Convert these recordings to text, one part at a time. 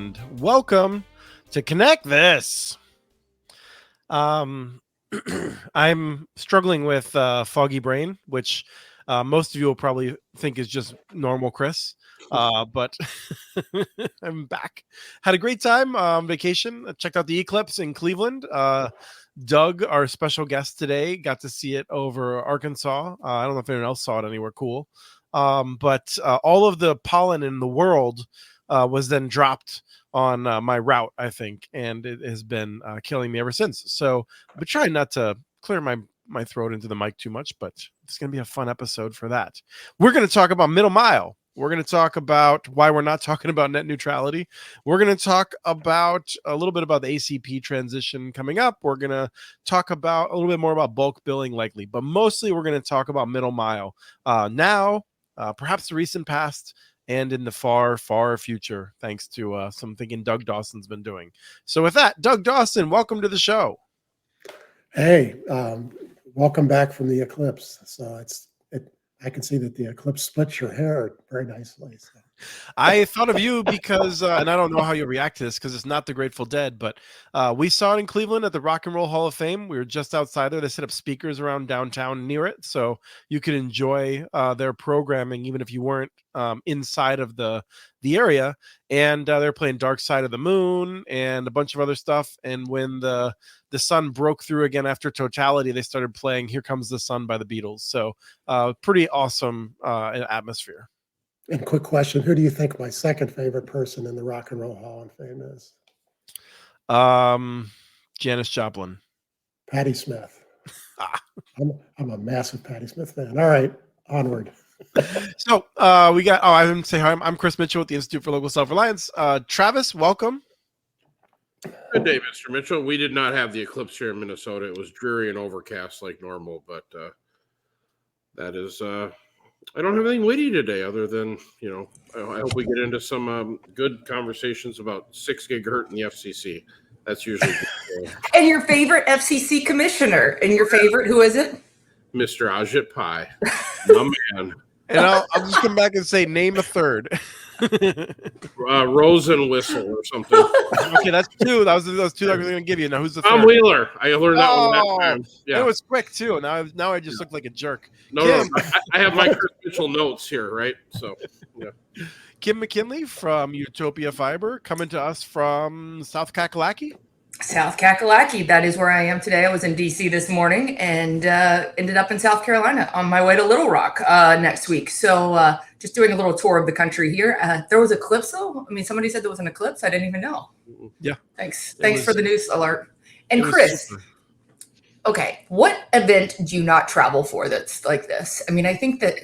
and welcome to Connect This. I'm struggling with foggy brain, which most of you will probably think is just normal Chris. But I'm back. Had a great time on vacation. I checked out the eclipse in Cleveland. Doug, our special guest today, got to see it over Arkansas. I don't know if anyone else saw it anywhere cool. But all of the pollen in the world was then dropped on my route, I think, and it has been killing me ever since. So I've been trying not to clear my throat into the mic too much, but it's going to be a fun episode for that. We're going to talk about middle mile. We're going to talk about why we're not talking about net neutrality. We're going to talk about a little bit about the ACP transition coming up. We're going to talk about a little bit more about bulk billing likely, but mostly we're going to talk about middle mile now, perhaps the recent past, and in the far, far future, thanks to some thinking Doug Dawson's been doing. So with that, Doug Dawson, welcome to the show. Hey, welcome back from the eclipse. So I can see that the eclipse splits your hair very nicely. So. I thought of you because, and I don't know how you'll react to this because it's not the Grateful Dead, but we saw it in Cleveland at the Rock and Roll Hall of Fame. We were just outside there. They set up speakers around downtown near it, so you could enjoy their programming even if you weren't inside of the area. And they're playing Dark Side of the Moon and a bunch of other stuff. And when the sun broke through again after Totality, they started playing Here Comes the Sun by the Beatles. So pretty awesome atmosphere. And quick question, who do you think my second favorite person in the Rock and Roll Hall of Fame is? Janis Joplin. Patti Smith. I'm a massive Patti Smith fan. All right, onward. So we got, I didn't say hi. I'm Chris Mitchell with the Institute for Local Self-Reliance. Travis, welcome. Good day, Mr. Mitchell. We did not have the eclipse here in Minnesota. It was dreary and overcast like normal, but that is... I don't have anything witty today other than, I hope we get into some good conversations about 6 gigahertz and the FCC. That's usually good. And your favorite FCC commissioner. And your favorite, who is it? Mr. Ajit Pai. My man. And I'll just come back and say, name a third. Rose and Whistle or something. Okay, that's two. Those two I was going to give you. Now, who's the Tom third? Wheeler. I learned that one that time. Yeah. It was quick, too. Now I just look like a jerk. No. I have my Chris Mitchell notes here, right? So, yeah. Kim McKinley from Utopia Fiber coming to us from South Kakalaki. South Kakalaki. That is where I am today. I was in D.C. this morning and ended up in South Carolina on my way to Little Rock next week. So just doing a little tour of the country here. There was an eclipse, though. I mean, somebody said there was an eclipse. I didn't even know. Yeah. Thanks for the news alert. And Chris, okay, what event do you not travel for that's like this? I mean, I think that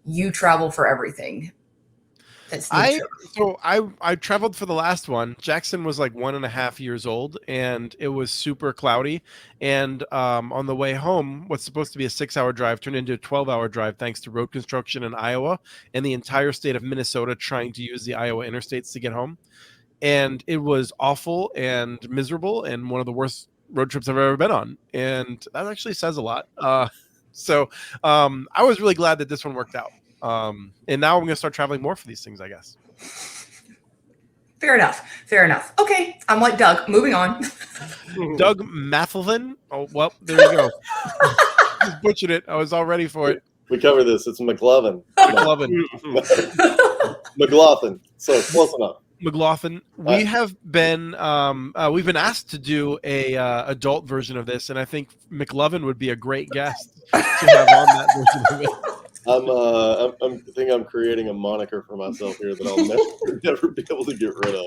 you travel for everything. I traveled for the last one. Jackson was like 1.5 years old, and it was super cloudy. And on the way home, what's supposed to be a 6-hour drive turned into a 12-hour drive thanks to road construction in Iowa and the entire state of Minnesota trying to use the Iowa interstates to get home. And it was awful and miserable and one of the worst road trips I've ever been on. And that actually says a lot. So I was really glad that this one worked out. And now I'm going to start traveling more for these things, I guess. Fair enough. Okay. I'm like Doug. Moving on. Doug Maglothin. Oh, well, there you go. Just butchered it. I was all ready for it. We cover this. It's McLovin. Maglothin. So close enough. Maglothin. We have been we've been asked to do a adult version of this, and I think McLovin would be a great guest to have on that version of it. I think I'm creating a moniker for myself here that I'll never be able to get rid of.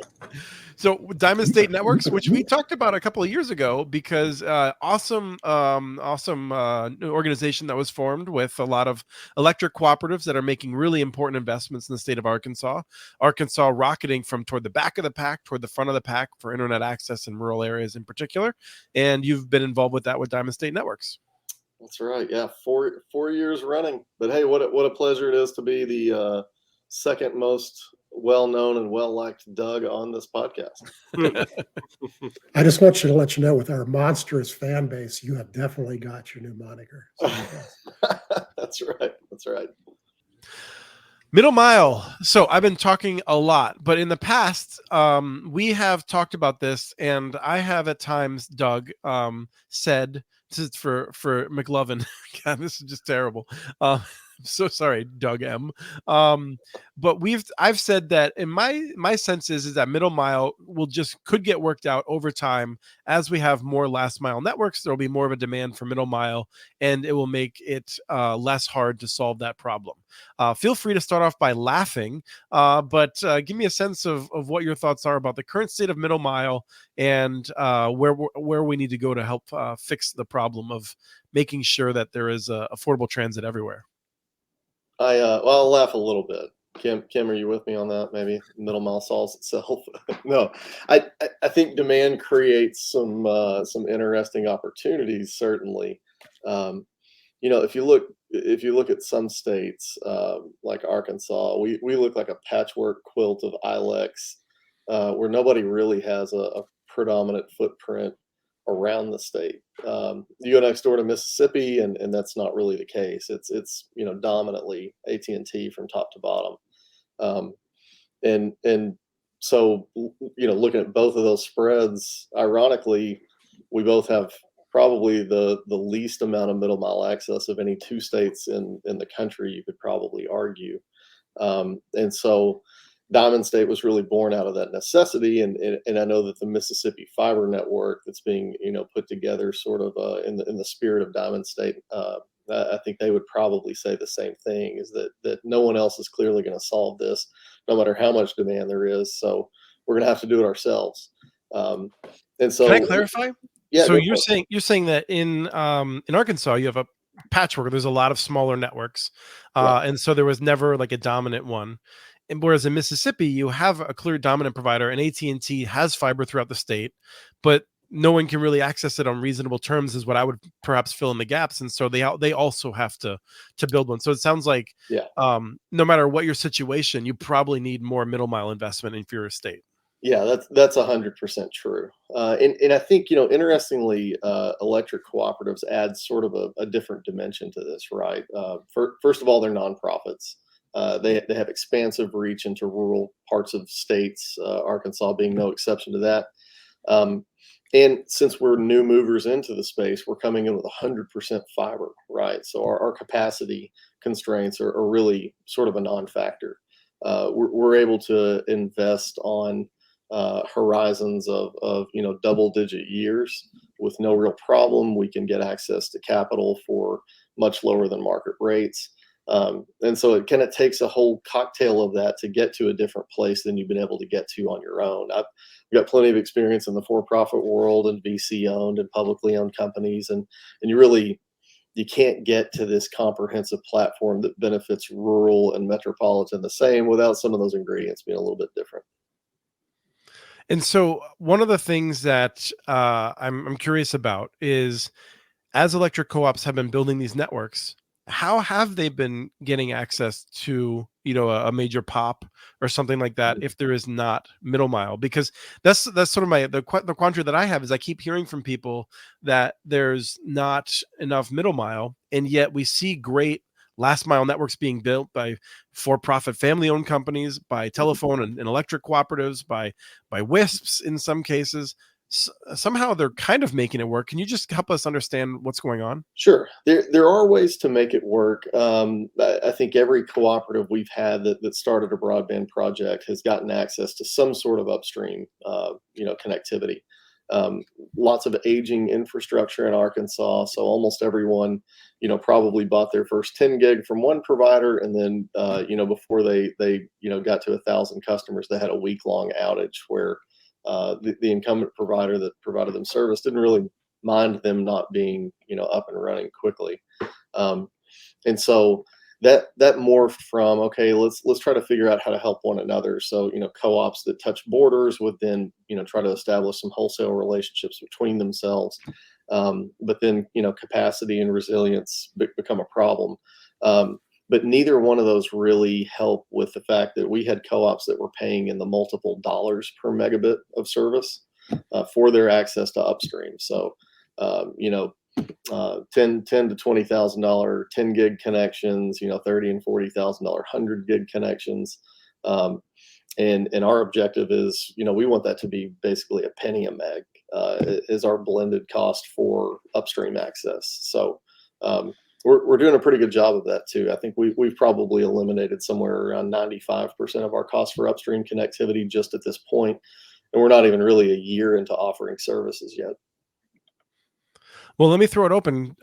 So Diamond State Networks, which we talked about a couple of years ago, because awesome organization that was formed with a lot of electric cooperatives that are making really important investments in the state of Arkansas. Arkansas rocketing from toward the back of the pack, toward the front of the pack for internet access in rural areas in particular. And you've been involved with that with Diamond State Networks. That's right. Yeah, 4 years running. But hey, what a pleasure it is to be the second most well-known and well-liked Doug on this podcast. I just want you to let you know, with our monstrous fan base, you have definitely got your new moniker. So, That's right. Middle mile. So I've been talking a lot, but in the past, we have talked about this, and I have at times, Doug, said, this is for McLovin. God, this is just terrible. I'm so sorry, Doug M. But I've said that in my sense is that middle mile could get worked out over time as we have more last mile networks. There will be more of a demand for middle mile, and it will make it less hard to solve that problem. Feel free to start off by laughing, but give me a sense of what your thoughts are about the current state of middle mile and where we need to go to help fix the problem of making sure that there is affordable transit everywhere. Well, I'll laugh a little bit. Kim, are you with me on that? Maybe middle mile solves itself. No, I think demand creates some interesting opportunities. Certainly, if you look at some states like Arkansas, we look like a patchwork quilt of ILECs, where nobody really has a predominant footprint around the state. You go next door to Mississippi, and that's not really the case. It's dominantly AT&T from top to bottom, and so looking at both of those spreads, ironically, we both have probably the least amount of middle mile access of any two states in the country, you could probably argue, and so Diamond State was really born out of that necessity, and I know that the Mississippi fiber network that's being put together sort of in the spirit of Diamond State. I think they would probably say the same thing: is that no one else is clearly going to solve this, no matter how much demand there is. So we're going to have to do it ourselves. And so, can I clarify? Yeah. So you're saying that in Arkansas you have a patchwork. There's a lot of smaller networks, Right. and so there was never like a dominant one. And whereas in Mississippi, you have a clear dominant provider, and AT&T has fiber throughout the state, but no one can really access it on reasonable terms, is what I would perhaps fill in the gaps. And so they also have to build one. So it sounds like, Yeah. No matter what your situation, you probably need more middle mile investment in your state. Yeah, that's 100% true. And I think, interestingly, electric cooperatives add sort of a different dimension to this, right? First of all, they're nonprofits. They have expansive reach into rural parts of states, Arkansas being no exception to that. And since we're new movers into the space, we're coming in with 100% fiber, right? So our capacity constraints are really sort of a non-factor. We're able to invest on horizons of double-digit years with no real problem. We can get access to capital for much lower than market rates. And so it kind of takes a whole cocktail of that to get to a different place than you've been able to get to on your own. I've got plenty of experience in the for-profit world and VC owned and publicly owned companies. And you can't get to this comprehensive platform that benefits rural and metropolitan the same without some of those ingredients being a little bit different. And so one of the things that I'm curious about is, as electric co-ops have been building these networks, how have they been getting access to a major pop or something like that if there is not middle mile? Because that's sort of the quandary that I have, is I keep hearing from people that there's not enough middle mile, and yet we see great last mile networks being built by for-profit family-owned companies, by telephone and electric cooperatives, by WISPs in some cases. Somehow they're kind of making it work. Can you just help us understand what's going on? Sure. There are ways to make it work. I think every cooperative we've had that started a broadband project has gotten access to some sort of upstream, connectivity. Lots of aging infrastructure in Arkansas. So almost everyone, probably bought their first 10 gig from one provider. And then, before they got to 1,000 customers, they had a week-long outage where the incumbent provider that provided them service didn't really mind them not being, up and running quickly. And so that morphed from, okay, let's try to figure out how to help one another. So, co-ops that touch borders would then, try to establish some wholesale relationships between themselves. But then, capacity and resilience become a problem. But neither one of those really help with the fact that we had co-ops that were paying in the multiple dollars per megabit of service for their access to upstream. So, 10 to $20,000 10 gig connections, you know, 30 and $40,000 100 gig connections. And our objective is, you know, we want that to be basically a penny a meg is our blended cost for upstream access. So we're doing a pretty good job of that too. I think we've probably eliminated somewhere around 95% of our cost for upstream connectivity just at this point, and we're not even really a year into offering services yet. Well, let me throw it open.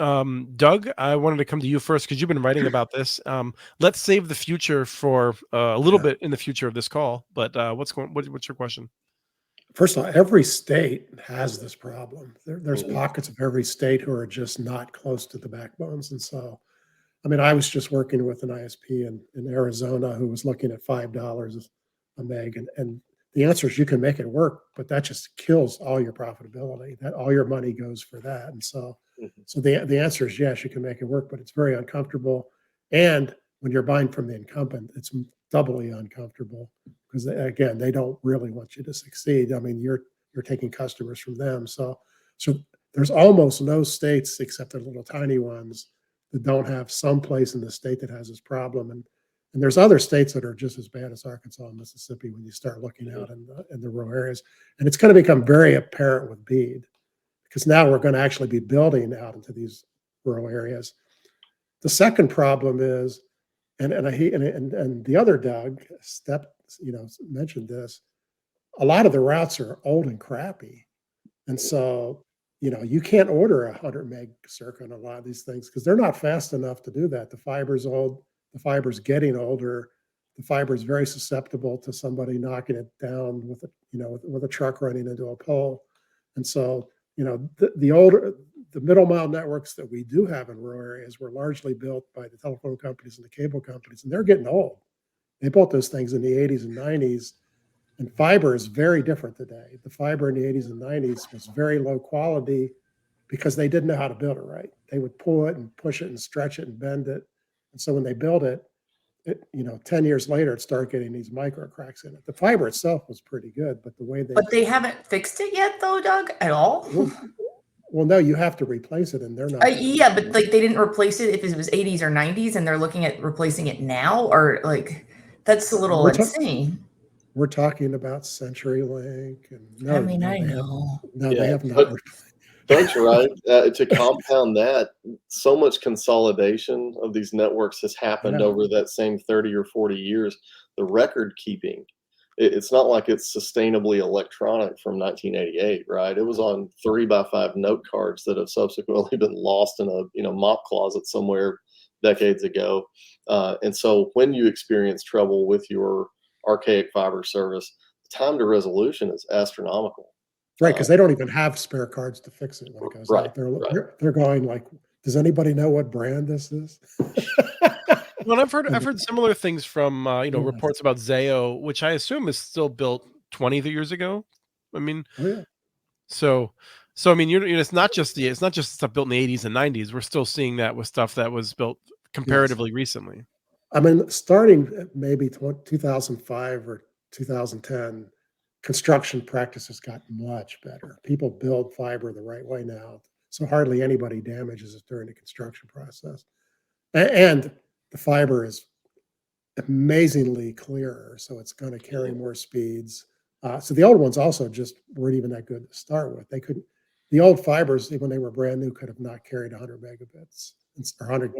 Doug, I wanted to come to you first because you've been writing about this. Let's save the future for a little bit in the future of this call. But what's your question? First of all, every state has this problem. There's pockets of every state who are just not close to the backbones. And so, I mean, I was just working with an ISP in Arizona who was looking at $5 a meg. And the answer is you can make it work, but that just kills all your profitability. That all your money goes for that. And so, so the answer is yes, you can make it work, but it's very uncomfortable. And when you're buying from the incumbent, it's doubly uncomfortable because again, they don't really want you to succeed. I mean, you're taking customers from them. So there's almost no states except the little tiny ones that don't have some place in the state that has this problem. And there's other states that are just as bad as Arkansas and Mississippi when you start looking out in the rural areas. And it's going to become very apparent with BEAD because now we're going to actually be building out into these rural areas. The second problem is, and the other Doug mentioned this, a lot of the routes are old and crappy. And so, you know, you can't order a 100 meg circuit on a lot of these things because they're not fast enough to do that. The fiber's old. The fiber's getting older. The fiber is very susceptible to somebody knocking it down with a truck running into a pole. And so, you know, the middle mile networks that we do have in rural areas were largely built by the telephone companies and the cable companies, and they're getting old. They built those things in the 80s and 90s, and fiber is very different today. The fiber in the 80s and 90s was very low quality because they didn't know how to build it right. They would pull it and push it and stretch it and bend it. And so when they built it, 10 years later, it started getting these micro cracks in it. The fiber itself was pretty good, but the way But they haven't fixed it yet, though, Doug, at all? Well, no, you have to replace it, and they're not. Yeah, but like they didn't replace it if it was 80s or 90s, and they're looking at replacing it now, or like that's a little insane. We're talking about CenturyLink, and I mean, I know. They have not. Doug's right. To compound that, so much consolidation of these networks has happened over that same 30 or 40 years. The record keeping, it's not like it's sustainably electronic from 1988, right? It was on 3x5 note cards that have subsequently been lost in a mop closet somewhere decades ago. And so when you experience trouble with your archaic fiber service, the time to resolution is astronomical. Right, because they don't even have spare cards to fix it when it goes out. They're going like, does anybody know what brand this is? Well, I've heard similar things from reports about Zayo, which I assume is still built 20 years ago. I mean, so I mean, it's not just stuff built in the 80s and 90s. We're still seeing that with stuff that was built comparatively recently. I mean, starting maybe 2005 or 2010. Construction practices got much better. People build fiber the right way now, so hardly anybody damages it during the construction process. And the fiber is amazingly clearer, so it's going to carry more speeds. So the old ones also just weren't even that good to start with. The old fibers, when they were brand new, could have not carried 100 megabits or 100,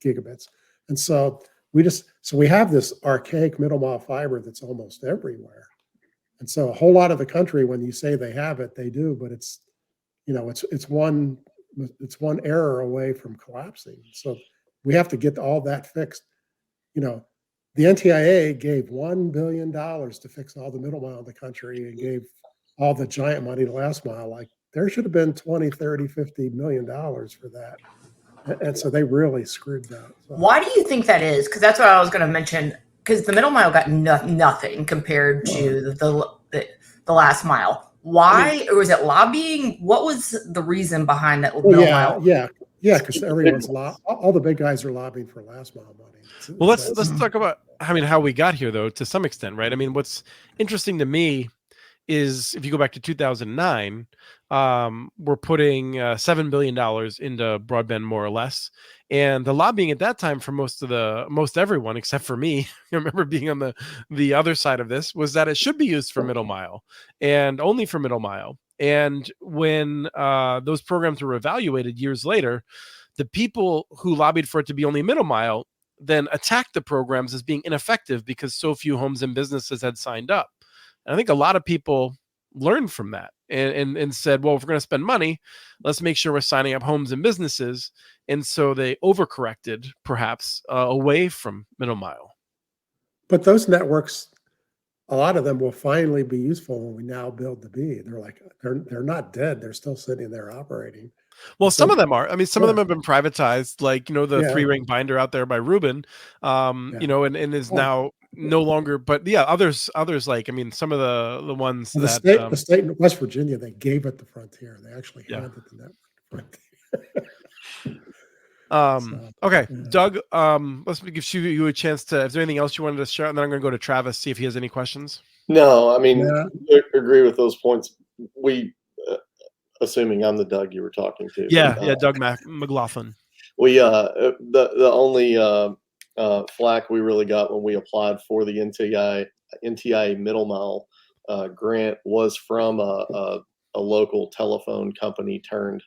gigabits. And so we have this archaic middle mile fiber that's almost everywhere. And so a whole lot of the country, when you say they have it, they do, but it's one error away from collapsing. So we have to get all that fixed. The NTIA gave $1 billion to fix all the middle mile of the country and gave all the giant money to last mile. Like there should have been 20, 30, $50 million for that. And so they really screwed that. So. Why do you think that is? Because that's what I was going to mention. Because the middle mile got nothing compared to the last mile. Why? Or was it lobbying? What was the reason behind that middle mile? Yeah. Because everyone's all the big guys are lobbying for last mile money. Well, let's talk about how we got here, though, to some extent, right? I mean, what's interesting to me is if you go back to 2009, were putting $7 billion into broadband, more or less. And the lobbying at that time for most everyone, except for me, I remember being on the other side of this, was that it should be used for middle mile and only for middle mile. And when those programs were evaluated years later, the people who lobbied for it to be only middle mile then attacked the programs as being ineffective because so few homes and businesses had signed up. And I think a lot of people learned from that and said, well, if we're going to spend money, let's make sure we're signing up homes and businesses. And so they overcorrected perhaps away from middle mile. But those networks, a lot of them will finally be useful when we now build the B. They're not dead. They're still sitting there operating. Well, some of them are. I mean, some of Yeah. them have been privatized, like, the Yeah. 3-ring binder out there by Rubin, and is now no longer. But yeah, others like, I mean, some of the ones Well, that the state in West Virginia, they gave it the Frontier. They actually handed the network to Frontier. Okay, yeah. Doug, let's give you a chance to. Is there anything else you wanted to share? And then I'm going to go to Travis, see if he has any questions. No, I mean, Yeah. I agree with those points. We, assuming I'm the Doug you were talking to. Yeah, Doug Maglothin. We the only flack we really got when we applied for the NTIA middle mile grant was from a local telephone company turned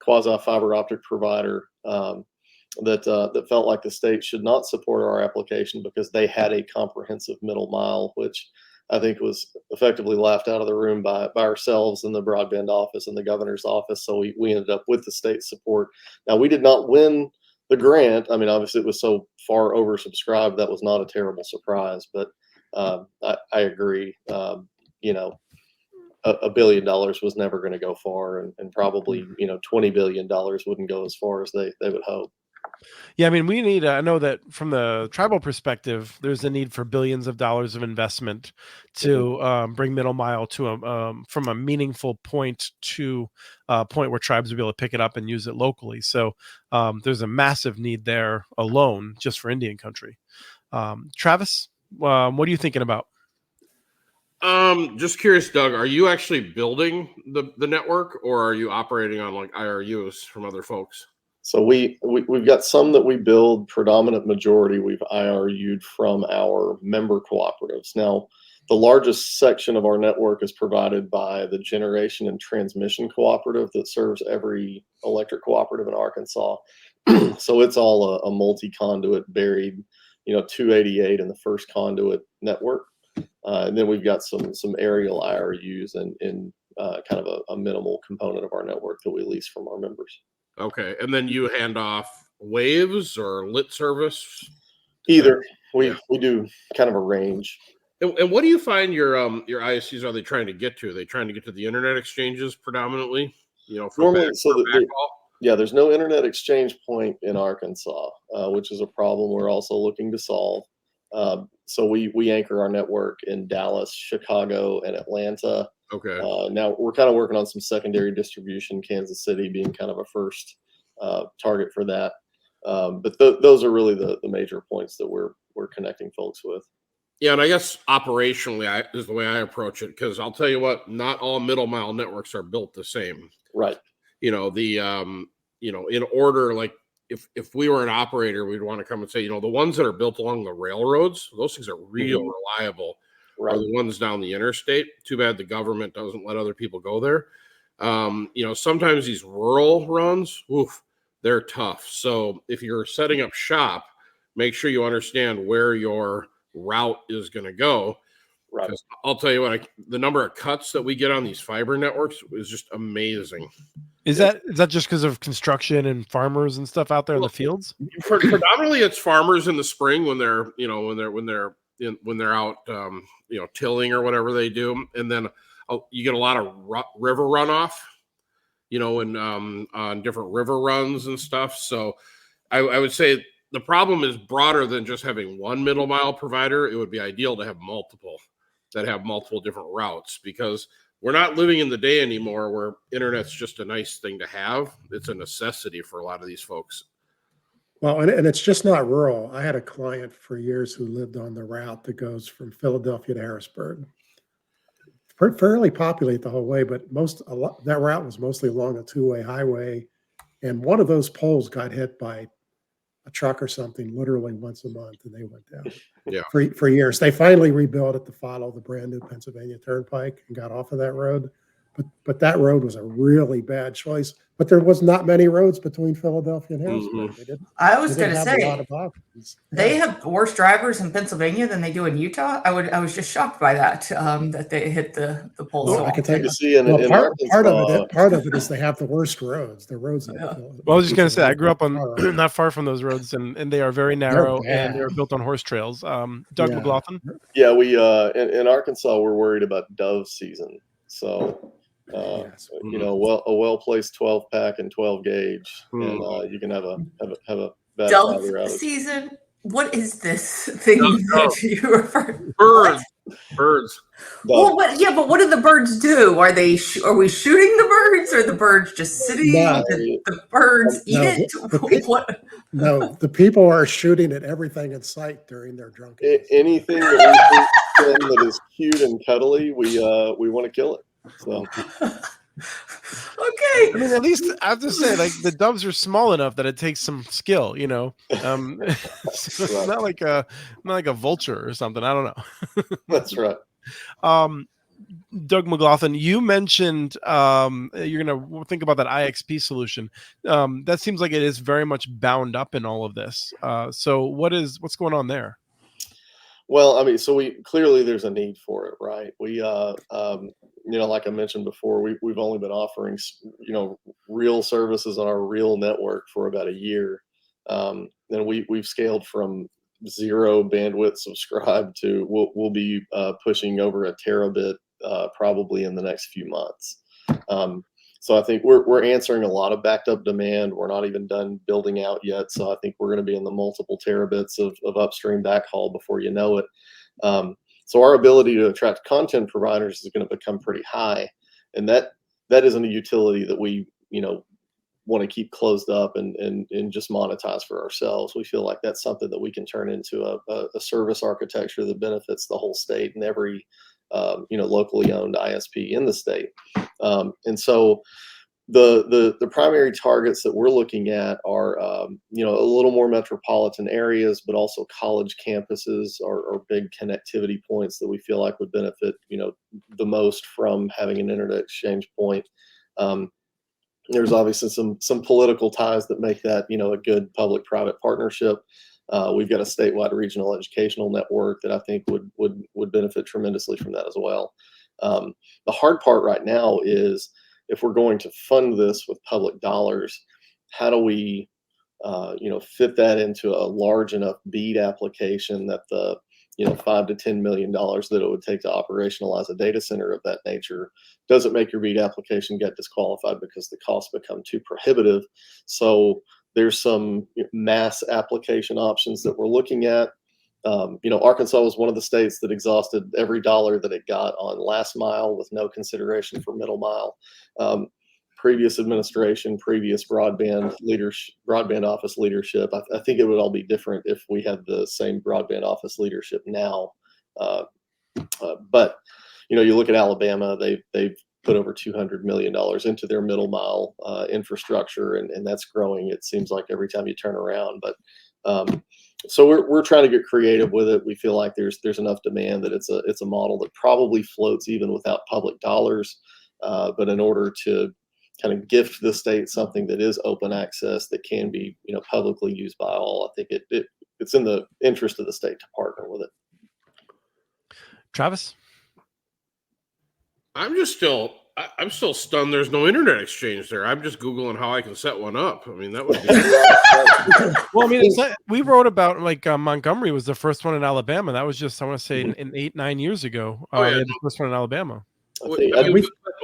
quasi fiber optic provider that felt like the state should not support our application because they had a comprehensive middle mile, which I think was effectively laughed out of the room by ourselves in the broadband office and the governor's office. So we ended up with the state support. Now, we did not win the grant. I mean, obviously it was so far oversubscribed. That was not a terrible surprise, but I agree. $1 billion was never going to go far, and probably, $20 billion wouldn't go as far as they would hope. Yeah, I mean, we need. I know that from the tribal perspective, there's a need for billions of dollars of investment to bring middle mile to from a meaningful point to a point where tribes will be able to pick it up and use it locally. So there's a massive need there alone just for Indian country. Travis, what are you thinking about? Just curious, Doug, are you actually building the network, or are you operating on like IRUs from other folks? So we've got some that we build. Predominant majority we've IRU'd from our member cooperatives. Now, the largest section of our network is provided by the generation and transmission cooperative that serves every electric cooperative in Arkansas. So it's all a multi-conduit buried, 288 in the first conduit network. And then we've got some aerial IRUs in kind of a minimal component of our network that we lease from our members. Okay, and then you hand off waves or lit service? Either. We do kind of a range. And what do you find your ISCs are they trying to get to? Are they trying to get to the internet exchanges predominantly? Normally, there's no internet exchange point in Arkansas, which is a problem we're also looking to solve. So we anchor our network in Dallas, Chicago, and Atlanta. Okay. Now we're kind of working on some secondary distribution, Kansas City being kind of a first target for that. But those are really the major points that we're connecting folks with. Yeah, and I guess operationally is the way I approach it, because I'll tell you what, not all middle mile networks are built the same. Right. In order, like if we were an operator, we'd want to come and say, the ones that are built along the railroads, those things are real reliable. Right. Are the ones down the interstate. Too bad the government doesn't let other people go there. Sometimes these rural runs, they're tough. So if you're setting up shop, make sure you understand where your route is going to go. Right. I'll tell you what, the number of cuts that we get on these fiber networks is just amazing. Is that just because of construction and farmers and stuff out there in the fields? Predominantly, it's farmers in the spring when they're out, tilling or whatever they do, and then you get a lot of river runoff, on different river runs and stuff. So I would say the problem is broader than just having one middle mile provider. It would be ideal to have multiple that have multiple different routes, because we're not living in the day anymore where internet's just a nice thing to have. It's a necessity for a lot of these folks. Well, and it's just not rural. I had a client for years who lived on the route that goes from Philadelphia to Harrisburg. fairly populate the whole way, but that route was mostly along a two-way highway, and one of those poles got hit by a truck or something literally once a month, and they went down. Yeah. For years. They finally rebuilt it to follow the brand new Pennsylvania Turnpike and got off of that road. But that road was a really bad choice. But there was not many roads between Philadelphia and Harrisburg. I was going to have say, a lot of options. They have worse drivers in Pennsylvania than they do in Utah. I was just shocked by that, that they hit the pole. Well, so I can often. tell you, See, in part of it is they have the worst roads. The roads. Well, I was just going to say, I grew up on not far from those roads, and they are very narrow, and they are built on horse trails. Doug Maglothin? Yeah, we in Arkansas, we're worried about dove season. So, a well-placed 12-pack and 12 gauge, and you can have a bad dove fiber outage. season. What is this thing that you refer to? Birds. Well, but what do the birds do? Are we shooting the birds, or the birds just sitting? No. The birds eat it? What? No, the people are shooting at everything in sight during their drunkenness. Anything that we think that is cute and cuddly, we want to kill it. So. Okay. I mean, at least I have to say, like, the doves are small enough that it takes some skill, so it's not like a vulture or something. I don't know. That's right. Doug Maglothin, you mentioned you're going to think about that IXP solution. That seems like it is very much bound up in all of this. So what's going on there? Well, I mean, so clearly there's a need for it, right? We, like I mentioned before, we've only been offering, real services on our real network for about a year. And we've scaled from 0 bandwidth subscribed to we'll be pushing over a terabit probably in the next few months. So I think we're answering a lot of backed up demand. We're not even done building out yet. So I think we're going to be in the multiple terabits of upstream backhaul before you know it. So our ability to attract content providers is going to become pretty high. And that isn't a utility that we, want to keep closed up and just monetize for ourselves. We feel like that's something that we can turn into a service architecture that benefits the whole state and every locally owned ISP in the state. And so the primary targets that we're looking at are, a little more metropolitan areas, but also college campuses are big connectivity points that we feel like would benefit, the most from having an internet exchange point. There's obviously some political ties that make that, a good public-private partnership. We've got a statewide regional educational network that I think would benefit tremendously from that as well. The hard part right now is if we're going to fund this with public dollars, how do we, fit that into a large enough BEAD application that the, $5 to $10 million that it would take to operationalize a data center of that nature doesn't make your BEAD application get disqualified because the costs become too prohibitive. So there's some mass application options that we're looking at. Arkansas was one of the states that exhausted every dollar that it got on last mile with no consideration for middle mile. Previous administration, previous broadband office leadership. I think it would all be different if we had the same broadband office leadership now. But you look at Alabama, they've put over $200 million into their middle mile infrastructure, and that's growing. It seems like every time you turn around. But so we're trying to get creative with it. We feel like there's enough demand that it's a model that probably floats even without public dollars. But in order to kind of gift the state something that is open access that can be publicly used by all, I think it's in the interest of the state to partner with it. Travis? I'm still stunned there's no internet exchange there. I'm just Googling how I can set one up. I mean, that would be Well, I mean, we wrote about Montgomery was the first one in Alabama. That was just, I want to say, in 8-9 years ago. The first one in Alabama.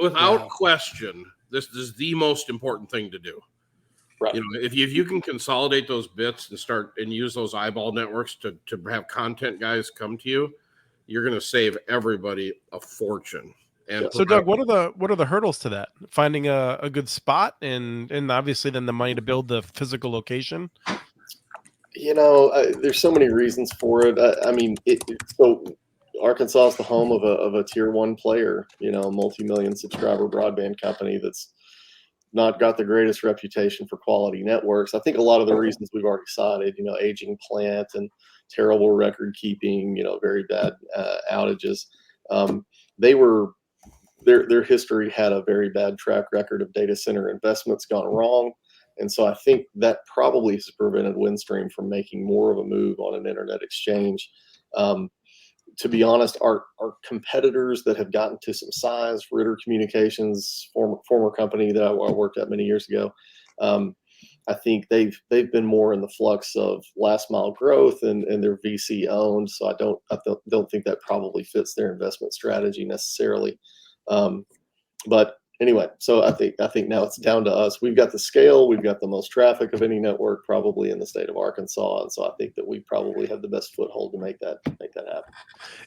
Without question, this is the most important thing to do. Right. If you can consolidate those bits and start and use those eyeball networks to have content guys come to you, you're going to save everybody a fortune. And so, Doug, what are the hurdles to that? Finding a good spot and obviously then the money to build the physical location. There's so many reasons for it. So Arkansas is the home of a tier 1 player, multi-million subscriber broadband company that's not got the greatest reputation for quality networks. I think a lot of the reasons we've already cited, aging plant and terrible record keeping, very bad outages. Their history had a very bad track record of data center investments gone wrong. And so I think that probably has prevented Windstream from making more of a move on an internet exchange. To be honest, our competitors that have gotten to some size, Ritter Communications, former company that I worked at many years ago, I think they've been more in the flux of last mile growth and they're VC owned. So I don't think that probably fits their investment strategy necessarily. But anyway, so I think now it's down to us. We've got the scale, we've got the most traffic of any network probably in the state of Arkansas, and so I think that we probably have the best foothold to make that happen.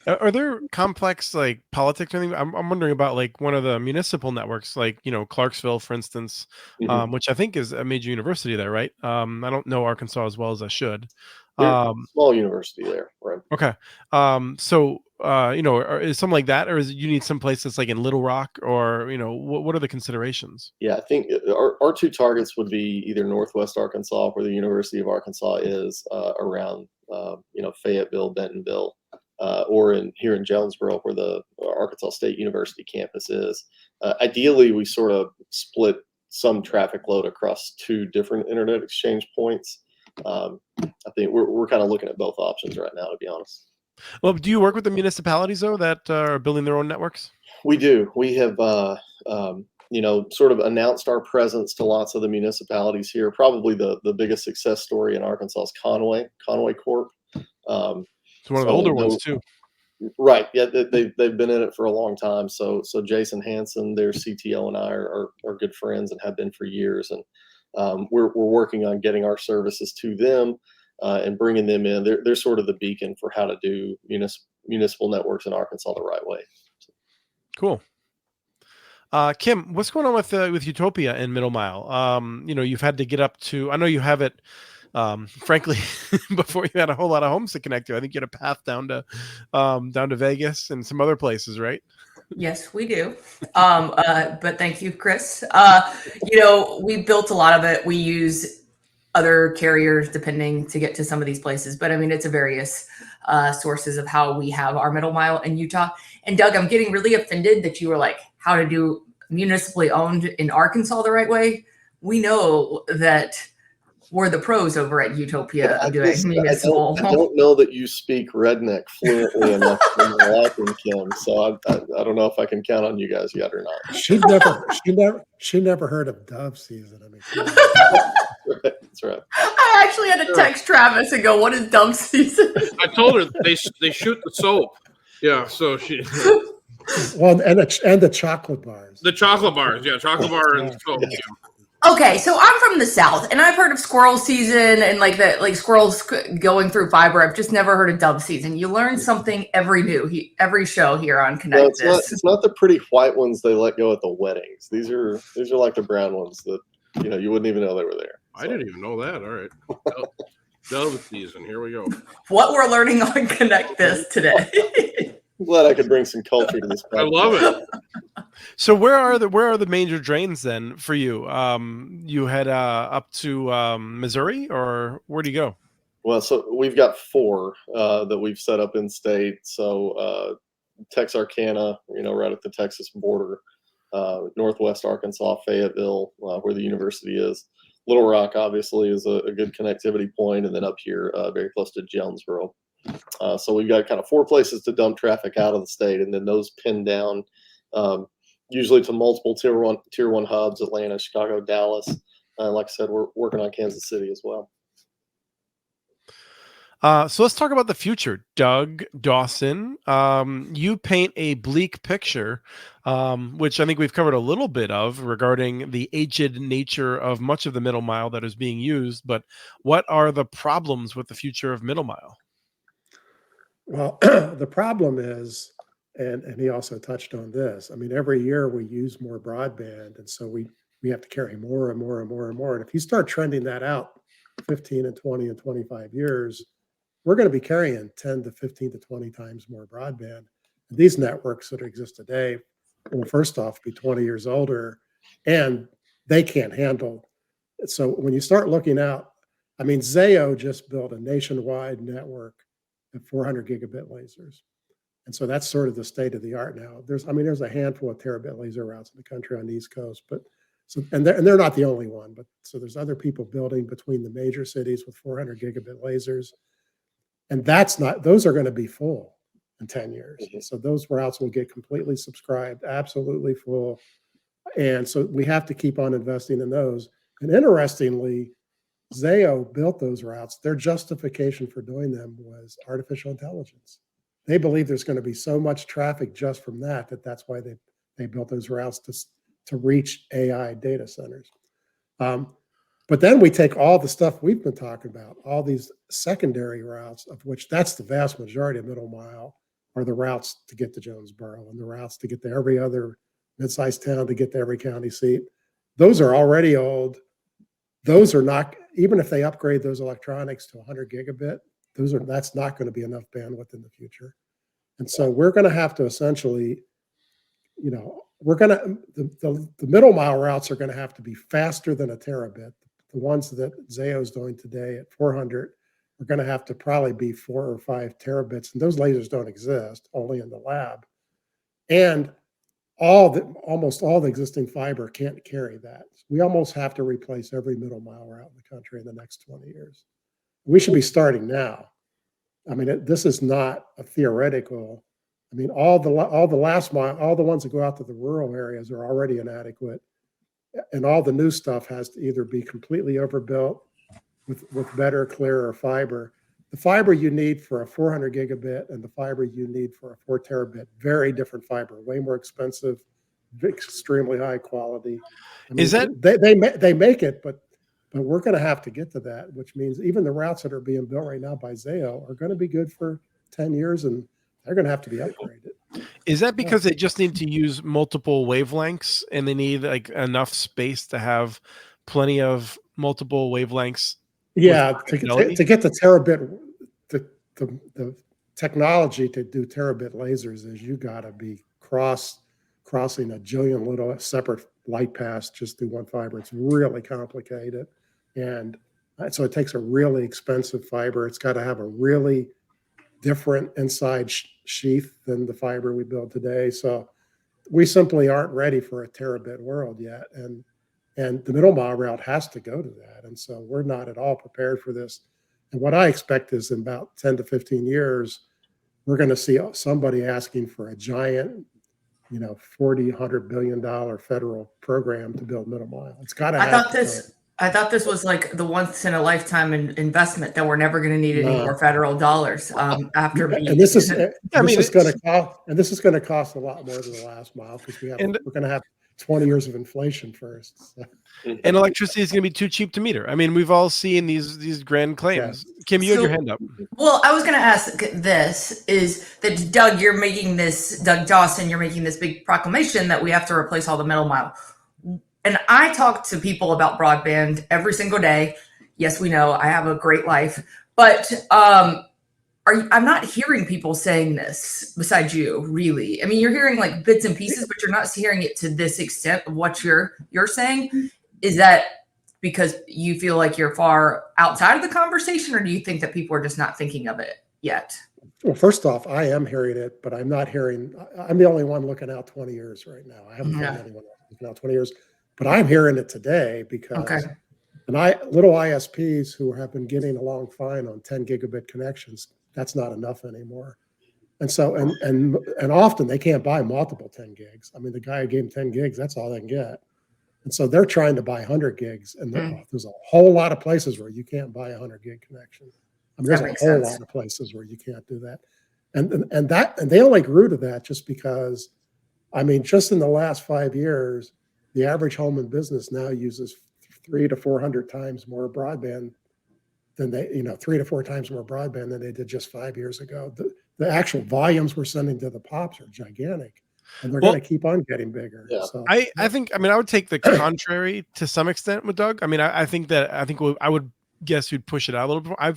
Are there complex like politics or anything? I'm wondering about like one of the municipal networks, like Clarksville, for instance, which I think is a major university there, right? I don't know Arkansas as well as I should. Small university there, right? Okay. So is something like that, or is it you need some place that's like in Little Rock, or what are the considerations? Yeah, I think our two targets would be either Northwest Arkansas, where the University of Arkansas is, around Fayetteville, Bentonville, or here in Jonesboro, where the Arkansas State University campus is. Ideally, we sort of split some traffic load across two different internet exchange points. I think we're kind of looking at both options right now, to be honest. Well, do you work with the municipalities though that are building their own networks? We do. We have sort of announced our presence to lots of the municipalities here. Probably the biggest success story in Arkansas is Conway Corp. It's one of the older ones too. Right. Yeah, they've been in it for a long time. So Jason Hansen, their CTO, and I are good friends and have been for years. And we're working on getting our services to them and bringing them in. They're sort of the beacon for how to do municipal networks in Arkansas the right way. Cool. Kim, what's going on with Utopia and Middle Mile? You've had to get up to. I know you have it. Frankly, before you had a whole lot of homes to connect to. I think you had a path down to Vegas and some other places, right? Yes, we do. But thank you, Chris. We built a lot of it. We use other carriers depending to get to some of these places. But I mean, it's a various sources of how we have our Middle Mile in Utah. And Doug, I'm getting really offended that you were like, how to do municipally owned in Arkansas the right way. We know that we're the pros over at Utopia doing municipal. I don't know that you speak redneck fluently enough in your life, Kim. So I don't know if I can count on you guys yet or not. She never heard of dove season. I mean, that's right. I actually had to text Travis and go, "What is dove season?" I told her they shoot the soap. Yeah, so she. Well, and the chocolate bars. The chocolate bars, yeah, chocolate bar and soap. Yeah. Okay, so I'm from the South, and I've heard of squirrel season and like squirrels going through fiber. I've just never heard of dove season. You learn something every show here on Connect. No, it's not the pretty white ones they let go at the weddings. These are like the brown ones that you wouldn't even know they were there. So. I didn't even know that. All right, dove season. Here we go. What we're learning on Connect This today. I'm glad I could bring some culture to this podcast. I love it. So where are the major drains then for you? You head up to Missouri, or where do you go? Well, so we've got 4 that we've set up in state. So Texarkana, right at the Texas border, Northwest Arkansas, Fayetteville, where the university is. Little Rock, obviously, is a good connectivity point, and then up here, very close to Jonesboro. So we've got kind of 4 places to dump traffic out of the state, and then those pin down usually to multiple tier one hubs: Atlanta, Chicago, Dallas. Like I said, we're working on Kansas City as well. So let's talk about the future. Doug Dawson, you paint a bleak picture, which I think we've covered a little bit of regarding the aged nature of much of the Middle Mile that is being used. But what are the problems with the future of Middle Mile? Well, the problem is, and he also touched on this, I mean, every year we use more broadband, and so we have to carry more and more and more and more. And if you start trending that out 15 and 20 and 25 years, we're going to be carrying 10 to 15 to 20 times more broadband. And these networks that exist today will first off be 20 years older, and they can't handle it. So when you start looking out, I mean, Zayo just built a nationwide network of 400 gigabit lasers. And so that's sort of the state of the art now. There's a handful of terabit laser routes in the country on the East Coast, but and they're not the only one, but so there's other people building between the major cities with 400 gigabit lasers. And those are going to be full in 10 years. Mm-hmm. So those routes will get completely subscribed, absolutely full. And so we have to keep on investing in those. And interestingly, Zayo built those routes. Their justification for doing them was artificial intelligence. They believe there's going to be so much traffic just from that's why they built those routes to reach AI data centers. But then we take all the stuff we've been talking about, all these secondary routes, of which that's the vast majority of middle mile, are the routes to get to Jonesboro and the routes to get to every other mid-sized town, to get to every county seat. Those are already old. Those are not, even if they upgrade those electronics to 100 gigabit, that's not going to be enough bandwidth in the future. And so we're going to have to essentially, the middle mile routes are going to have to be faster than a terabit. The ones that Zayo is doing today at 400 are going to have to probably be 4 or 5 terabits. And those lasers don't exist, only in the lab. And almost all the existing fiber can't carry that. We almost have to replace every middle mile route in the country in the next 20 years. We should be starting now. I mean, this is not a theoretical. I mean, all the last mile, all the ones that go out to the rural areas are already inadequate, and all the new stuff has to either be completely overbuilt with better, clearer fiber. The fiber you need for a 400 gigabit and the fiber you need for a 4 terabit, very different fiber, way more expensive, extremely high quality. I mean, Is that they make it, but we're going to have to get to that, which means even the routes that are being built right now by Zayo are going to be good for 10 years, and they're going to have to be upgraded. Is that because they just need to use multiple wavelengths and they need like enough space to have plenty of multiple wavelengths? Yeah, to get the terabit, the technology to do terabit lasers is you got to be crossing a jillion little separate light paths just through one fiber. It's really complicated. And so it takes a really expensive fiber. It's got to have a really different inside sheath than the fiber we build today. So we simply aren't ready for a terabit world yet. And the middle mile route has to go to that. And so we're not at all prepared for this. And what I expect is in about 10 to 15 years, we're going to see somebody asking for a giant, $100 billion federal program to build middle mile. It's got to happen. I thought this was like the once in a lifetime investment that we're never going to need any more federal dollars after. And this is going to cost a lot more than the last mile because we're going to have 20 years of inflation first. So. And electricity is going to be too cheap to meter. I mean, we've all seen these grand claims. Yeah. Kim, you had your hand up. Well, I was going to ask this, is that Doug Dawson, you're making this big proclamation that we have to replace all the middle mile. And I talk to people about broadband every single day. Yes, we know I have a great life, but I'm not hearing people saying this besides you, really. I mean, you're hearing like bits and pieces, but you're not hearing it to this extent of what you're saying. Is that because you feel like you're far outside of the conversation, or do you think that people are just not thinking of it yet? Well, first off, I am hearing it, but I'm not hearing. I'm the only one looking out 20 years right now. I haven't found anyone else looking out 20 years, but I'm hearing it today because little ISPs who have been getting along fine on 10 gigabit connections, that's not enough anymore. And so, and often they can't buy multiple 10 gigs. I mean, the guy who gave them 10 gigs, that's all they can get. And so they're trying to buy 100 gigs. And there's a whole lot of places where you can't buy a 100 gig connection. I mean, there's a whole lot of places where you can't do that. And they only grew to that just because, I mean, just in the last 5 years, the average home and business now uses 300 to 400 times more broadband than 3 to 4 times more broadband than they did just 5 years ago. The actual volumes we're sending to the POPs are gigantic, and they're going to keep on getting bigger. Yeah. So, I would take the contrary to some extent with Doug. I mean, I think I would guess who'd push it out a little bit more.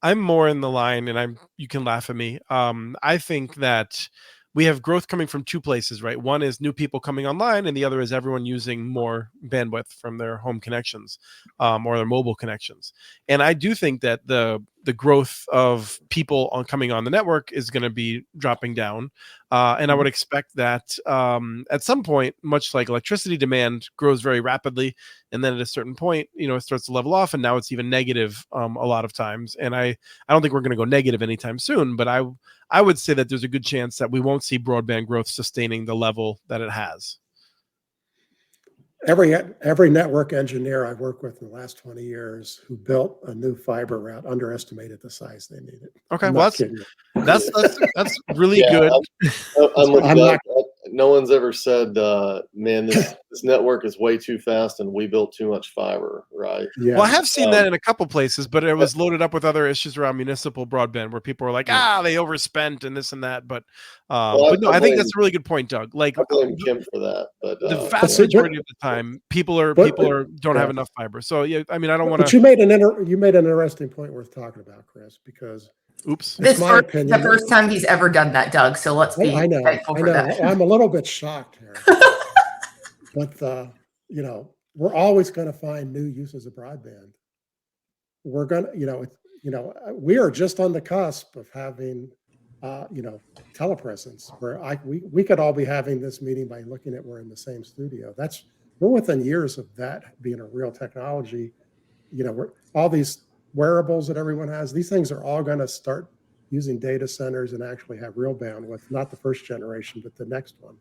I'm more in the line, and you can laugh at me. I think that we have growth coming from two places, right? One is new people coming online, and the other is everyone using more bandwidth from their home connections or their mobile connections. And I do think that the growth of people coming on the network is going to be dropping down. And I would expect that at some point, much like electricity demand grows very rapidly, and then at a certain point, it starts to level off, and now it's even negative a lot of times. And I don't think we're going to go negative anytime soon, but I would say that there's a good chance that we won't see broadband growth sustaining the level that it has. Every network engineer I've worked with in the last 20 years who built a new fiber route underestimated the size they needed. Okay, well, that's really Yeah, good. I'm with Doug. No one's ever said, man, this network is way too fast and we built too much fiber, right? Yeah. Well, I have seen that in a couple places, but it was loaded up with other issues around municipal broadband where people were like, they overspent and this and that. But no, I think that's a really good point, Doug. Like, I blame Kim for that. But the vast majority of the time, people don't have enough fiber. So yeah, I mean, I don't want to. But you made an interesting point worth talking about, Chris, because the first time he's ever done that, Doug. So let's be thankful for that. I'm a little bit shocked here, but we're always going to find new uses of broadband. We're going to, we are just on the cusp of having, telepresence, where we could all be having this meeting by looking at we're in the same studio. We're within years of that being a real technology. We're all these wearables that everyone has, these things are all going to start using data centers and actually have real bandwidth, not the first generation, but the next one.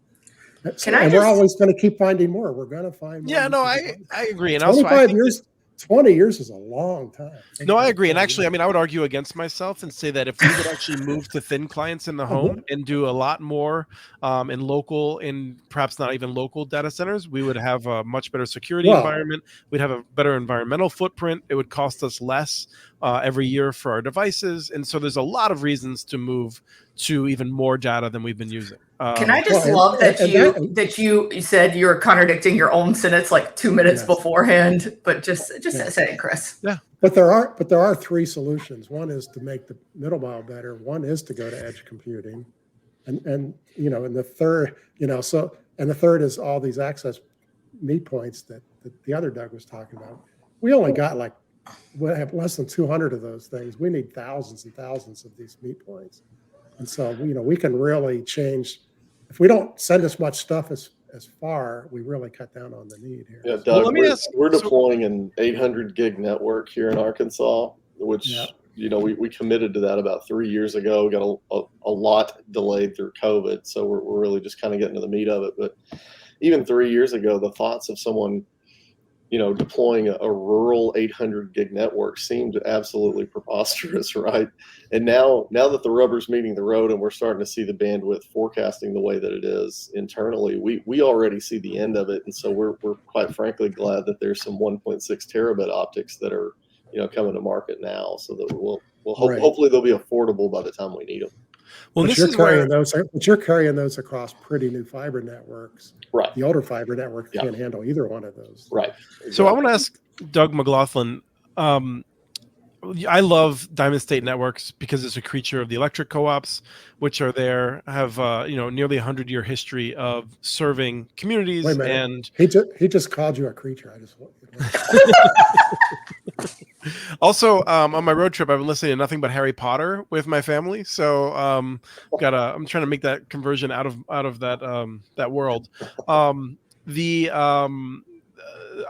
We're always going to keep finding more. We're going to find more. Yeah, no, I agree. And 25 years, 20 years is a long time. No, I agree. And actually, I mean, I would argue against myself and say that if we could actually move to thin clients in the home and do a lot more in local, in perhaps not even local data centers, we would have a much better security environment. We'd have a better environmental footprint. It would cost us less every year for our devices. And so there's a lot of reasons to move to even more data than we've been using. Can I just love that you said you were contradicting your own sentence like 2 minutes beforehand, but just say it, Chris. Yeah. But there are three solutions. One is to make the middle mile better. One is to go to edge computing, and the third is all these access meet points that the other Doug was talking about. We only got we have less than 200 of those things. We need thousands and thousands of these meet points. And so, we can really change. If we don't send as much stuff as far, we really cut down on the need here. Yeah, Doug, we're deploying an 800 gig network here in Arkansas, which, we committed to that about 3 years ago. We got a lot delayed through COVID. So we're really just kind of getting to the meat of it. But even 3 years ago, the thoughts of someone deploying a rural 800 gig network seemed absolutely preposterous, right? And now that the rubber's meeting the road and we're starting to see the bandwidth forecasting the way that it is internally, we already see the end of it. And so we're quite frankly glad that there's some 1.6 terabit optics that are, coming to market now, so that hopefully they'll be affordable by the time we need them. Well, but you're carrying those across pretty new fiber networks. Right. The older fiber networks can't handle either one of those. Right. Exactly. So I want to ask Doug Maglothin. I love Diamond State Networks because it's a creature of the electric co-ops, which are there, have nearly 100-year history of serving communities. Wait a minute. And he just called you a creature. I just Also, on my road trip, I've been listening to nothing but Harry Potter with my family. So I'm trying to make that conversion out of that world.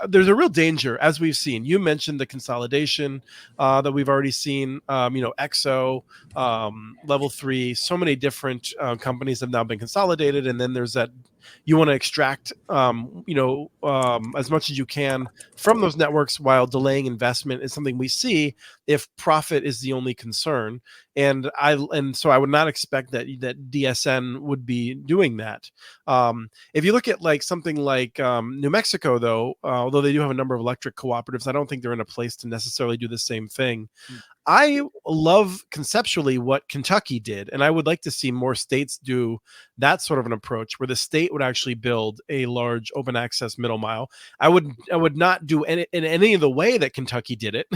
There's a real danger, as we've seen. You mentioned the consolidation that we've already seen. EXO, Level 3, so many different companies have now been consolidated, and then there's that you want to extract as much as you can from those networks while delaying investment is something we see if profit is the only concern. And so I would not expect that DSN would be doing that. If you look at something like New Mexico, though, although they do have a number of electric cooperatives, I don't think they're in a place to necessarily do the same thing. I love conceptually what Kentucky did, and I would like to see more states do that sort of an approach where the state would actually build a large open access middle mile. I would not do in any of the way that Kentucky did it.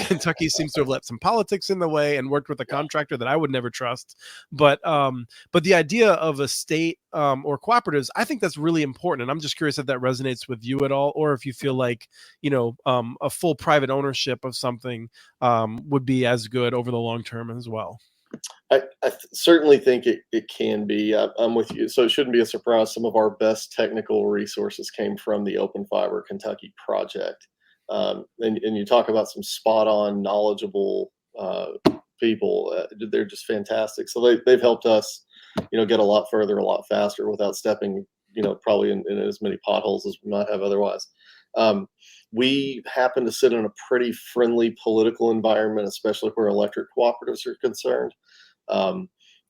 Kentucky seems to have let some politics in the way and worked with a contractor that I would never trust. But the idea of a state or cooperatives, I think that's really important. And I'm just curious if that resonates with you at all, or if you feel like, a full private ownership of something would be as good over the long term as well. I certainly think it can be. I'm with you. So it shouldn't be a surprise. Some of our best technical resources came from the Open Fiber Kentucky project. And you talk about some spot on, knowledgeable people. They're just fantastic. So they've helped us, get a lot further, a lot faster without stepping, probably in as many potholes as we might have otherwise. We happen to sit in a pretty friendly political environment, especially where electric cooperatives are concerned.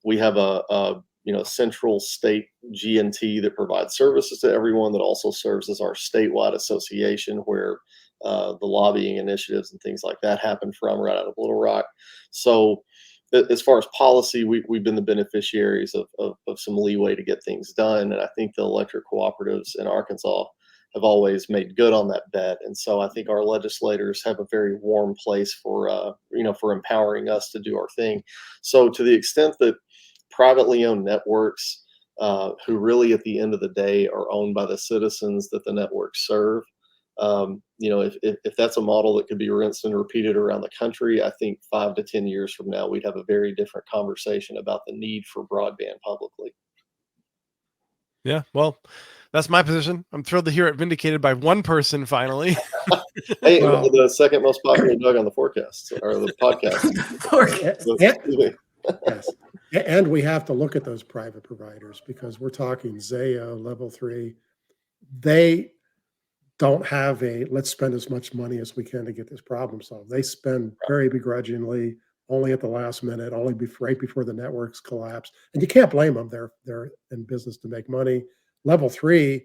We have a central state G&T that provides services to everyone, that also serves as our statewide association, where the lobbying initiatives and things like that happen from, right out of Little Rock. So as far as policy, we've been the beneficiaries of some leeway to get things done. And I think the electric cooperatives in Arkansas have always made good on that bet. And so I think our legislators have a very warm place for empowering us to do our thing. So to the extent that privately owned networks, who really at the end of the day are owned by the citizens that the networks serve, if that's a model that could be rinsed and repeated around the country, I think 5 to 10 years from now, we'd have a very different conversation about the need for broadband publicly. Yeah, well, that's my position. I'm thrilled to hear it vindicated by one person finally. Hey, the second most popular Doug on the forecast, or the podcast. Yes. And we have to look at those private providers, because we're talking Zayo, Level 3. They don't have let's spend as much money as we can to get this problem solved. They spend very begrudgingly, only at the last minute, only right before the networks collapse. And you can't blame them. They're in business to make money. Level 3,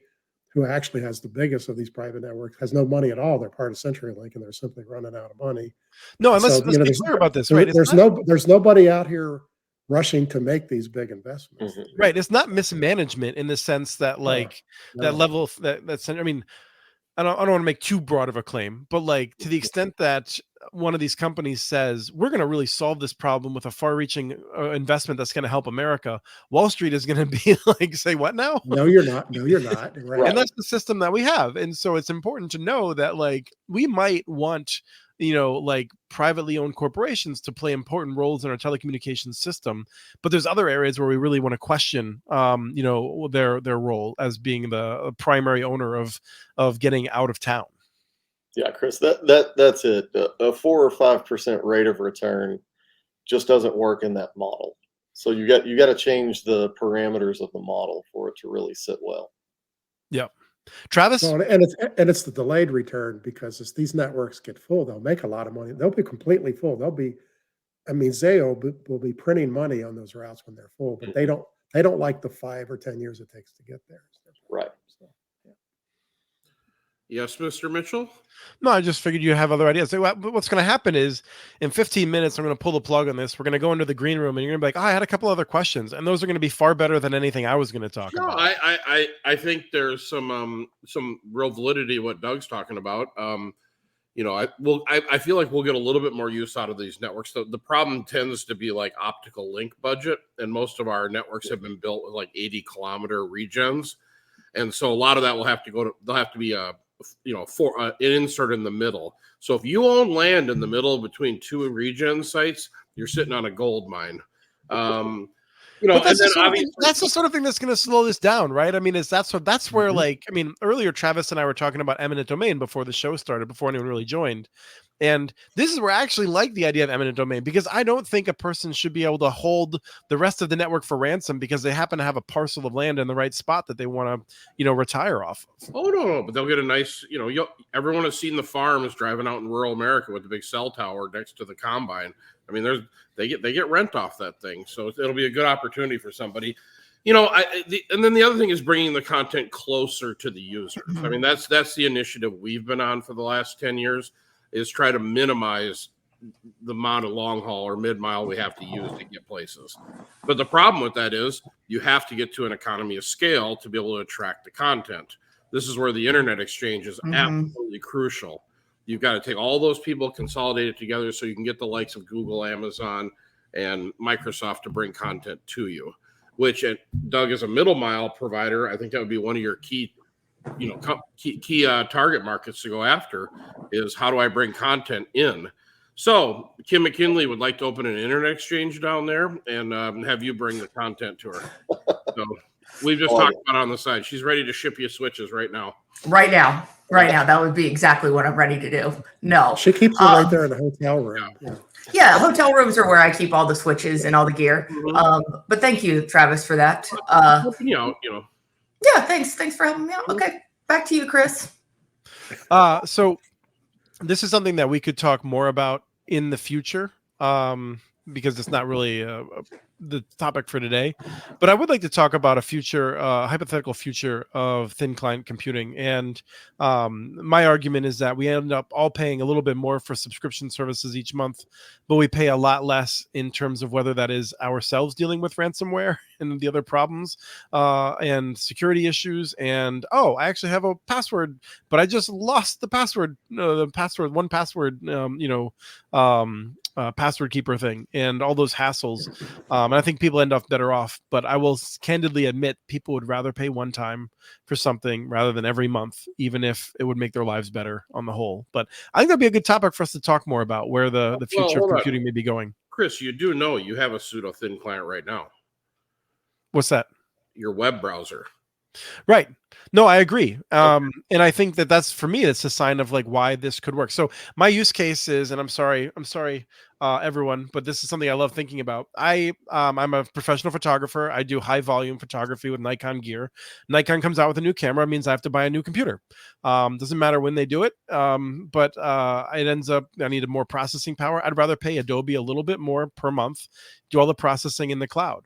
who actually has the biggest of these private networks, has no money at all. They're part of CenturyLink, and they're simply running out of money. No, and let's be clear about this, right? There's nobody out here rushing to make these big investments. Mm-hmm. Right. It's not mismanagement in the sense that that level that's, I mean, I don't want to make too broad of a claim, but to the extent that one of these companies says, we're going to really solve this problem with a far-reaching investment that's going to help America, Wall Street is going to be say, what now? No, you're not. No, you're not. Right. And that's the system that we have. And so it's important to know that we might want, privately owned corporations to play important roles in our telecommunications system, but there's other areas where we really want to question, their role as being the primary owner of getting out of town. Yeah, Chris, that's it. A 4 or 5% rate of return just doesn't work in that model. So you got to change the parameters of the model for it to really sit well. Yeah. Travis? Well, and it's the delayed return, because as these networks get full, they'll make a lot of money. They'll be completely full. Zayo will be printing money on those routes when they're full, but they don't like the 5 or 10 years it takes to get there. Right. So, yeah. Yes, Mr. Mitchell? No, I just figured you have other ideas. So what's going to happen is in 15 minutes, I'm going to pull the plug on this. We're going to go into the green room and you're going to be like, I had a couple other questions. And those are going to be far better than anything I was going to talk about. I think there's some real validity to what Doug's talking about. I feel like we'll get a little bit more use out of these networks. The problem tends to be optical link budget. And most of our networks have been built with 80 kilometer regions. And so a lot of that will have to they'll have to be an insert in the middle. So if you own land in the middle between two region sites, you're sitting on a gold mine. But that's the sort of thing that's going to slow this down, right? I mean, that's where earlier Travis and I were talking about eminent domain before the show started, before anyone really joined. And this is where I actually like the idea of eminent domain, because I don't think a person should be able to hold the rest of the network for ransom because they happen to have a parcel of land in the right spot that they want to, retire off of. Oh, no, but they'll get a nice, everyone has seen the farms driving out in rural America with the big cell tower next to the combine. I mean, they get rent off that thing. So it'll be a good opportunity for somebody. And then the other thing is bringing the content closer to the user. I mean, that's the initiative we've been on for the last 10 years, is try to minimize the amount of long haul or mid mile we have to use to get places. But the problem with that is you have to get to an economy of scale to be able to attract the content. This is where the internet exchange is absolutely crucial. You've got to take all those people, consolidate it together so you can get the likes of Google, Amazon, and Microsoft to bring content to you, which Doug, as a middle mile provider, I think that would be one of your key target markets to go after is how do I bring content in? So Kim McKinley would like to open an internet exchange down there and have you bring the content to her. So we've just talked about it on the side. She's ready to ship you switches right now. Right now. That would be exactly what I'm ready to do. No. She keeps it right there in the hotel room. Yeah, hotel rooms are where I keep all the switches and all the gear. But thank you, Travis, for that. Helping you out, Yeah, thanks. Thanks for helping me out. Okay, back to you, Chris. So this is something that we could talk more about in the future, because it's not really the topic for today. But I would like to talk about a future, hypothetical future of thin client computing. And my argument is that we end up all paying a little bit more for subscription services each month, but we pay a lot less in terms of whether that is ourselves dealing with ransomware and the other problems and security issues. And, I actually have a password, but I just lost the password, one password, password keeper thing and all those hassles. And I think people end up better off, but I will candidly admit people would rather pay one time for something rather than every month, even if it would make their lives better on the whole. But I think that'd be a good topic for us to talk more about where the future of computing may be going. Chris, you do know you have a pseudo thin client right now. What's that? Your web browser. Right. No, I agree. And I think that's, for me, it's a sign of like why this could work. So my use case is, and I'm sorry, everyone, but this is something I love thinking about. I'm a professional photographer. I do high volume photography with Nikon gear. Nikon comes out with a new camera, means I have to buy a new computer. Doesn't matter when they do it. But it ends up, I need more processing power. I'd rather pay Adobe a little bit more per month, do all the processing in the cloud.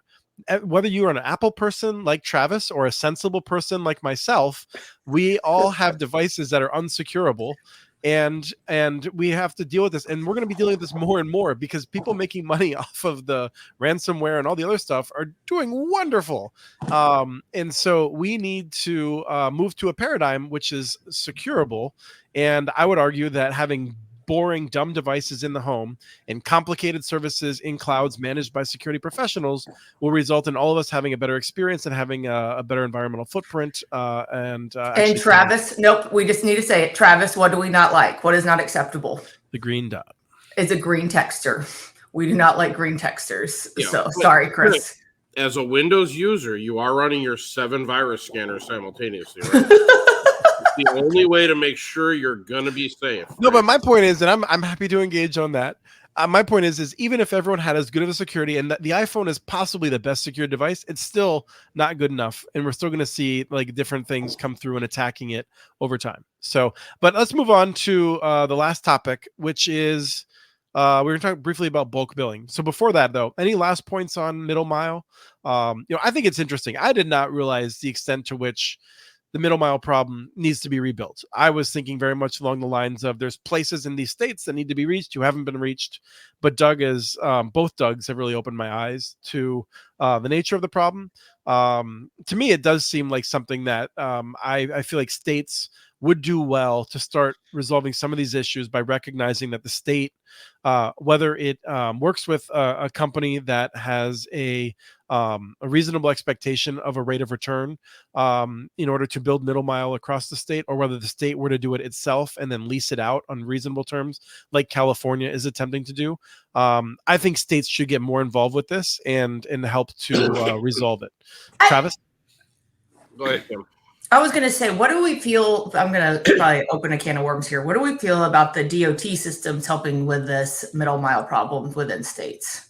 Whether you're an Apple person like Travis or a sensible person like myself, we all have devices that are unsecurable, and we have to deal with this. And we're going to be dealing with this more and more because people making money off of the ransomware and all the other stuff are doing wonderful. And so we need to move to a paradigm which is securable. And I would argue that having boring, dumb devices in the home and complicated services in clouds managed by security professionals will result in all of us having a better experience and having a better environmental footprint. And Travis, nope, we just need to say it. Travis, what do we not like? What is not acceptable? The green dot. It's a green texter. We do not like green texters. Yeah, so sorry, Chris. As a Windows user, you are running your 7 virus scanners simultaneously, right? The only way to make sure you're going to be safe. No, but my point is, and I'm happy to engage on that. My point is even if everyone had as good of a security, and the iPhone is possibly the best secure device, it's still not good enough. And we're still going to see like different things come through and attacking it over time. So, but let's move on to the last topic, which is we're going to talk briefly about bulk billing. So before that, though, any last points on middle mile? I think it's interesting. I did not realize the extent to which the middle mile problem needs to be rebuilt. I was thinking very much along the lines of there's places in these states that need to be reached who haven't been reached. But both Dougs have really opened my eyes to the nature of the problem. To me, it does seem like something that I feel like states would do well to start resolving some of these issues by recognizing that the state, whether it works with a company that has a reasonable expectation of a rate of return in order to build middle mile across the state, or whether the state were to do it itself and then lease it out on reasonable terms, like California is attempting to do. I think states should get more involved with this and help to resolve it. Travis? Go ahead, Kim. I was going to say, what do we feel? I'm going to probably open a can of worms here. What do we feel about the DOT systems helping with this middle mile problem within states?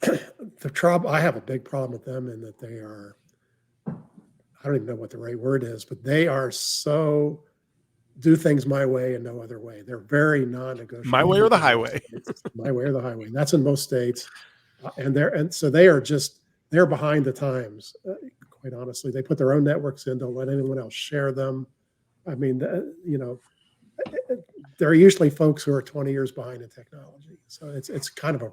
I have a big problem with them in that they are, I don't even know what the right word is, but they are so do things my way and no other way. They're very non-negotiable. My way or the highway. My way or the highway. And that's in most states. And so they're behind the times. Quite honestly, they put their own networks in, don't let anyone else share them. I mean, they're usually folks who are 20 years behind in technology. So it's kind of a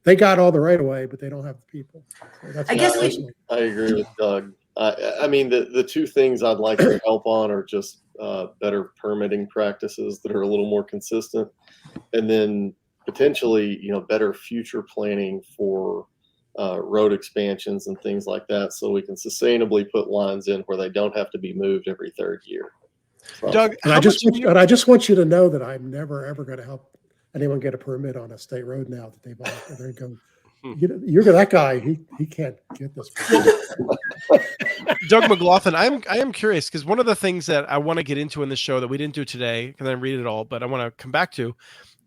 they got all the right of way, but they don't have the people. So that's I guess I agree with Doug. I mean, the two things I'd like to help on are just better permitting practices that are a little more consistent, and then potentially, better future planning for road expansions and things like that, so we can sustainably put lines in where they don't have to be moved every third year. So, Doug, and I just want you to know that I'm never ever going to help anyone get a permit on a state road now that they've all they're going. You're that guy. He can't get this. Doug Maglothin, I am curious because one of the things that I want to get into in the show that we didn't do today, because I didn't read it all, but I want to come back to,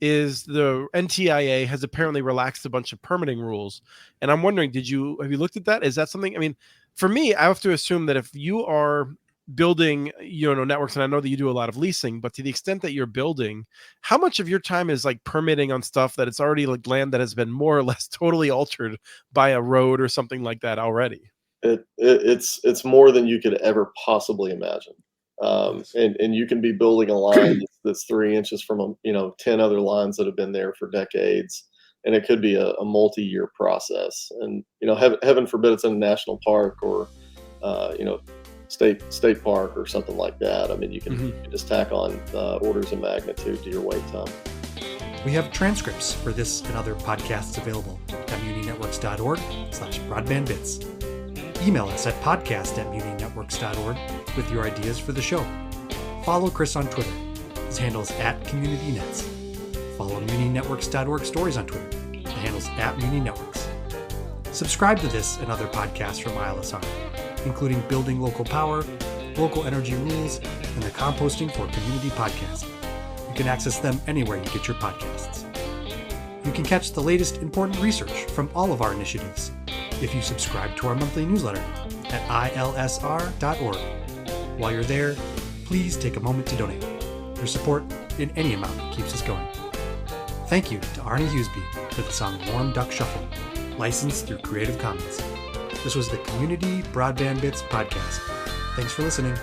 is the NTIA has apparently relaxed a bunch of permitting rules, and I'm wondering, have you looked at that? Is that something? I mean, for me, I have to assume that if you are building, networks, and I know that you do a lot of leasing, but to the extent that you're building, how much of your time is like permitting on stuff that it's already like land that has been more or less totally altered by a road or something like that already? It's more than you could ever possibly imagine. And you can be building a line that's 3 inches from 10 other lines that have been there for decades, and it could be a multi-year process. And heaven forbid it's in a national park or state park or something like that. I mean, you can just tack on orders of magnitude to your wait time. We have transcripts for this and other podcasts available at muninetworks.org/broadbandbits. Email us at podcast@muninetworks.org with your ideas for the show. Follow Chris on Twitter. His handle's @CommunityNets. Follow muninetworks.org stories on Twitter. The handle's @muninetworks. Subscribe to this and other podcasts from ILSR, including Building Local Power, Local Energy Rules, and the Composting for Community podcast. You can access them anywhere you get your podcasts. You can catch the latest important research from all of our initiatives if you subscribe to our monthly newsletter at ilsr.org. While you're there, please take a moment to donate. Your support in any amount keeps us going. Thank you to Arnie Huseby for the song Warm Duck Shuffle, licensed through Creative Commons. This was the Community Broadband Bits podcast. Thanks for listening.